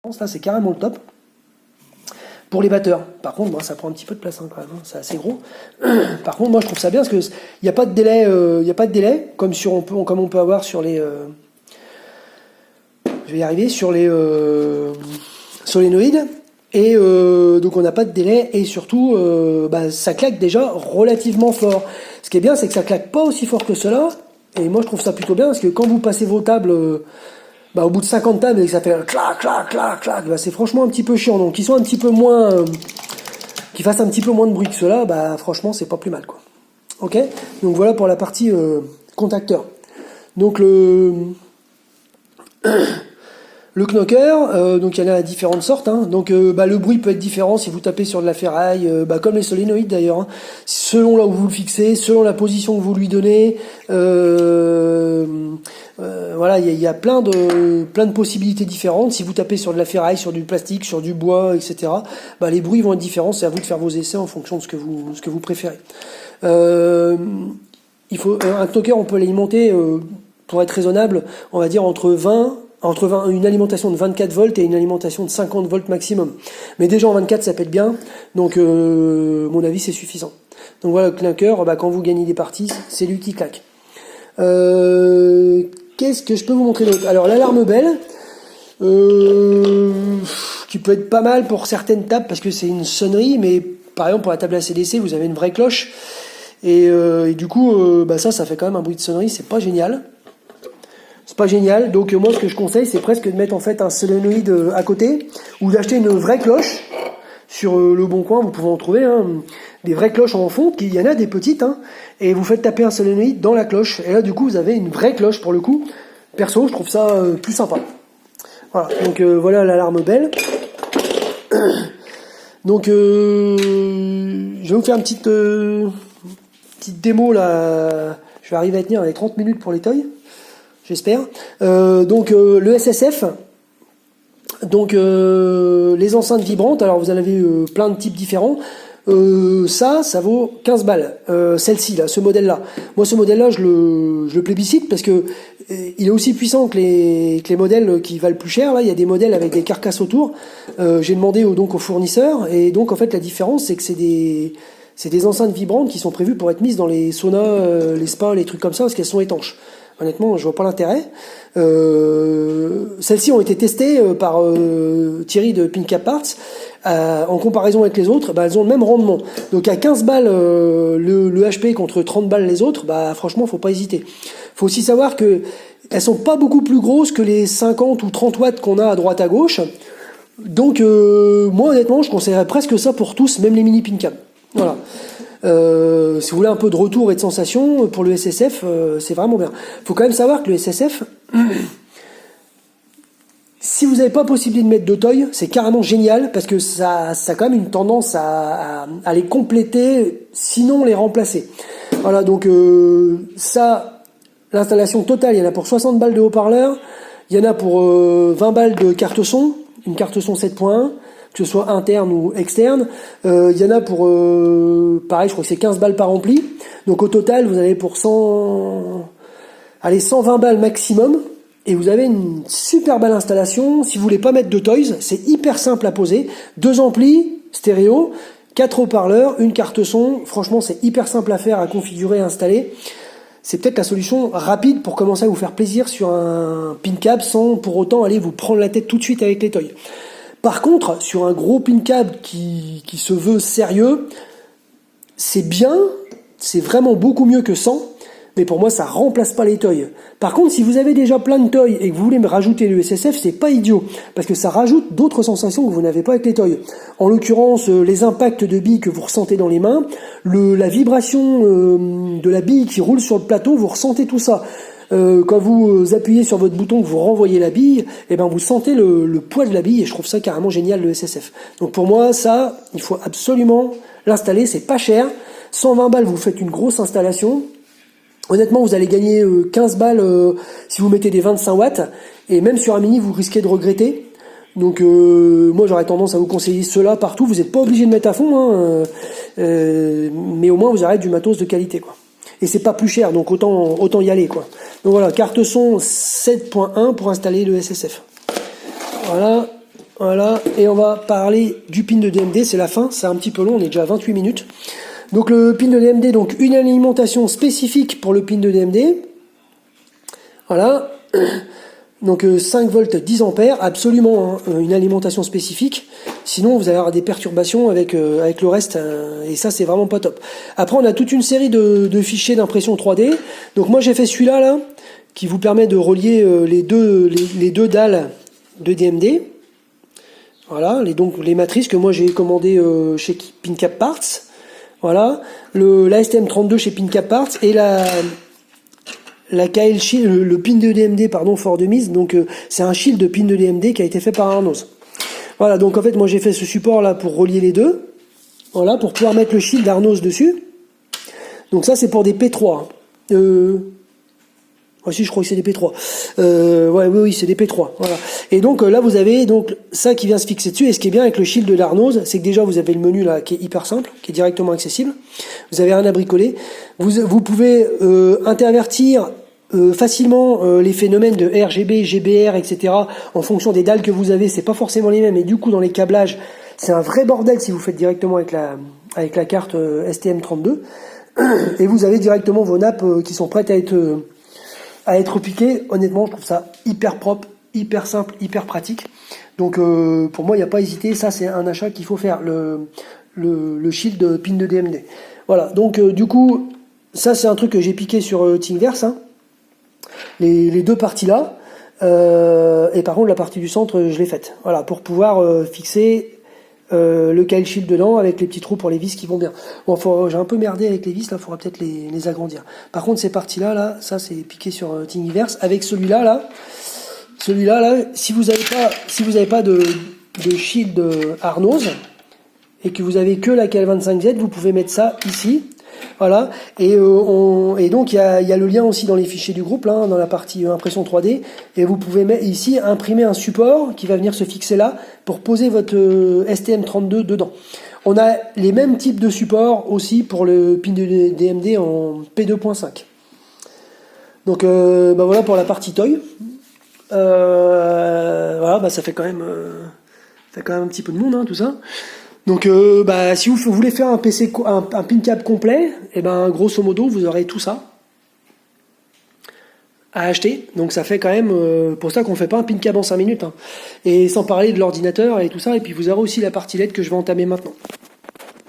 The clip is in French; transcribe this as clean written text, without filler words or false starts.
Là, c'est carrément le top. Pour les batteurs. Par contre, bon, ça prend un petit peu de place, hein, quand même. Hein, c'est assez gros. Par contre, moi, je trouve ça bien parce que il n'y a pas de délai, comme on peut avoir sur les. Je vais y arriver sur les solénoïdes. Et donc on n'a pas de délai et surtout ça claque déjà relativement fort. Ce qui est bien, c'est que ça claque pas aussi fort que cela. Et moi, je trouve ça plutôt bien parce que quand vous passez vos tables. Au bout de 50 tables et que ça fait clac, clac, clac, clac, c'est franchement un petit peu chiant. Donc, qu'ils soient un petit peu moins, qu'ils fassent un petit peu moins de bruit que cela, franchement, c'est pas plus mal, quoi. Ok? Donc, voilà pour la partie contacteur. Donc, le knocker, donc il y en a différentes sortes. Hein. Donc le bruit peut être différent si vous tapez sur de la ferraille, comme les solénoïdes d'ailleurs. Hein. Selon là où vous le fixez, selon la position que vous lui donnez. Voilà, il y a plein de possibilités différentes. Si vous tapez sur de la ferraille, sur du plastique, sur du bois, etc. Les bruits vont être différents. C'est à vous de faire vos essais en fonction de ce que vous préférez. Il faut un knocker, on peut l'alimenter pour être raisonnable, on va dire entre une alimentation de 24 volts et une alimentation de 50 volts maximum. Mais déjà en 24, ça pète bien, donc mon avis, c'est suffisant. Donc voilà, le clinker, quand vous gagnez des parties, c'est lui qui claque. Qu'est-ce que je peux vous montrer d'autre? Alors l'alarme belle, qui peut être pas mal pour certaines tables, parce que c'est une sonnerie, mais par exemple pour la table ACDC, vous avez une vraie cloche, et du coup, ça fait quand même un bruit de sonnerie, c'est pas génial. C'est pas génial, donc moi ce que je conseille c'est presque de mettre en fait un solénoïde à côté ou d'acheter une vraie cloche sur le bon coin, vous pouvez en trouver des vraies cloches en fonte, il y en a des petites et vous faites taper un solénoïde dans la cloche et là du coup vous avez une vraie cloche pour le coup. Perso je trouve ça plus sympa. Voilà, donc voilà l'alarme belle. Donc je vais vous faire une petite démo là, je vais arriver à tenir les 30 minutes pour les toys. J'espère. Donc le SSF, donc les enceintes vibrantes, alors vous en avez plein de types différents. Ça vaut 15 balles. Celle-ci, là, ce modèle-là. Moi, ce modèle-là, je le plébiscite parce que il est aussi puissant que les modèles qui valent plus cher. Là, il y a des modèles avec des carcasses autour. J'ai demandé donc au fournisseur et donc en fait la différence, c'est que c'est des enceintes vibrantes qui sont prévues pour être mises dans les saunas, les spas, les trucs comme ça parce qu'elles sont étanches. Honnêtement, je vois pas l'intérêt. Celles-ci ont été testées par Thierry de Pin-Cap Parts. En comparaison avec les autres, elles ont le même rendement. Donc à 15 balles le HP contre 30 balles les autres, franchement, faut pas hésiter. Faut aussi savoir que elles sont pas beaucoup plus grosses que les 50 ou 30 watts qu'on a à droite à gauche. Donc moi honnêtement, je conseillerais presque ça pour tous, même les mini Pin-Cap. Voilà. Si vous voulez un peu de retour et de sensation pour le SSF, c'est vraiment bien. Faut quand même savoir que le SSF, si vous n'avez pas possibilité de mettre de toy, c'est carrément génial parce que ça a quand même une tendance à les compléter, sinon les remplacer. Voilà, donc l'installation totale, il y en a pour 60 balles de haut-parleur, il y en a pour 20 balles de carte son, une carte son 7.1. Que ce soit interne ou externe. Il y en a pour, pareil, je crois que c'est 15 balles par ampli. Donc au total, vous avez pour 120 balles maximum. Et vous avez une super belle installation. Si vous voulez pas mettre de toys, c'est hyper simple à poser. 2 amplis stéréo, 4 haut-parleurs, une carte son. Franchement, c'est hyper simple à faire, à configurer, à installer. C'est peut-être la solution rapide pour commencer à vous faire plaisir sur un Pin-Cap sans pour autant aller vous prendre la tête tout de suite avec les toys. Par contre, sur un gros Pin-Cap qui se veut sérieux, c'est bien, c'est vraiment beaucoup mieux que 100, mais pour moi, ça remplace pas les toys. Par contre, si vous avez déjà plein de toys et que vous voulez me rajouter le SSF, c'est pas idiot, parce que ça rajoute d'autres sensations que vous n'avez pas avec les toys. En l'occurrence, les impacts de billes que vous ressentez dans les mains, la vibration de la bille qui roule sur le plateau, vous ressentez tout ça. Quand vous appuyez sur votre bouton, que vous renvoyez la bille, vous sentez le poids de la bille et je trouve ça carrément génial le SSF. Donc pour moi, ça, il faut absolument l'installer, c'est pas cher. 120 balles, vous faites une grosse installation. Honnêtement, vous allez gagner 15 balles si vous mettez des 25 watts et même sur un mini, vous risquez de regretter. Donc moi j'aurais tendance à vous conseiller cela partout, vous n'êtes pas obligé de mettre à fond, mais au moins vous aurez du matos de qualité, quoi. Et c'est pas plus cher, donc autant y aller, quoi. Donc voilà, carte son 7.1 pour installer le SSF. Voilà, Voilà, et on va parler du pin de DMD, c'est la fin, c'est un petit peu long, on est déjà à 28 minutes. Donc le pin de DMD, donc une alimentation spécifique pour le pin de DMD. Voilà, donc 5 volts 10 ampères, absolument une alimentation spécifique. Sinon vous allez avoir des perturbations avec le reste, et ça c'est vraiment pas top. Après on a toute une série de fichiers d'impression 3D. Donc moi j'ai fait celui-là là, qui vous permet de relier les deux dalles de DMD. Voilà, donc les matrices que moi j'ai commandées chez PinCap Parts. Voilà, la STM32 chez PinCap Parts et la KL Shield, le pin de DMD pardon fort de mise. Donc c'est un shield de pin de DMD qui a été fait par Arnos. Voilà, donc en fait moi j'ai fait ce support là pour relier les deux. Voilà, pour pouvoir mettre le shield d'Arnos dessus. Donc ça c'est pour des P3. Si je crois que c'est des P3. Oui, c'est des P3. Voilà. Et donc là, vous avez donc ça qui vient se fixer dessus. Et ce qui est bien avec le shield de l'Arnos, c'est que déjà vous avez le menu là qui est hyper simple, qui est directement accessible. Vous avez rien à bricoler. Vous pouvez intervertir facilement les phénomènes de RGB, GBR, etc. en fonction des dalles que vous avez. C'est pas forcément les mêmes. Et du coup, dans les câblages, c'est un vrai bordel si vous faites directement avec la carte STM32. Et vous avez directement vos nappes qui sont prêtes à être piqué. Honnêtement, je trouve ça hyper propre, hyper simple, hyper pratique. Donc pour moi, il n'y a pas à hésiter. Ça, c'est un achat qu'il faut faire, le shield pin de DMD. Voilà, donc du coup, ça c'est un truc que j'ai piqué sur Thingiverse, hein. Les deux parties là. Et par contre, la partie du centre, je l'ai faite. Voilà, pour pouvoir fixer le KL Shield dedans avec les petits trous pour les vis qui vont bien. Bon, j'ai un peu merdé avec les vis, là, il faudra peut-être les agrandir. Par contre, ces parties-là, là, ça c'est piqué sur Thingiverse. Avec celui-là, là, si vous n'avez pas de shield Arnos et que vous avez que la KL25Z, vous pouvez mettre ça ici. Voilà, et donc il y a le lien aussi dans les fichiers du groupe, là, dans la partie impression 3D, et vous pouvez ici imprimer un support qui va venir se fixer là pour poser votre STM32 dedans. On a les mêmes types de supports aussi pour le pin de DMD en P2.5. Donc voilà pour la partie toy. Voilà, ça fait quand même un petit peu de monde, hein, tout ça. Donc si vous voulez faire un PC, un PinCap complet, et grosso modo vous aurez tout ça à acheter. Donc ça fait quand même pour ça qu'on fait pas un PinCap en 5 minutes, hein. Et sans parler de l'ordinateur et tout ça. Et puis vous aurez aussi la partie LED que je vais entamer maintenant.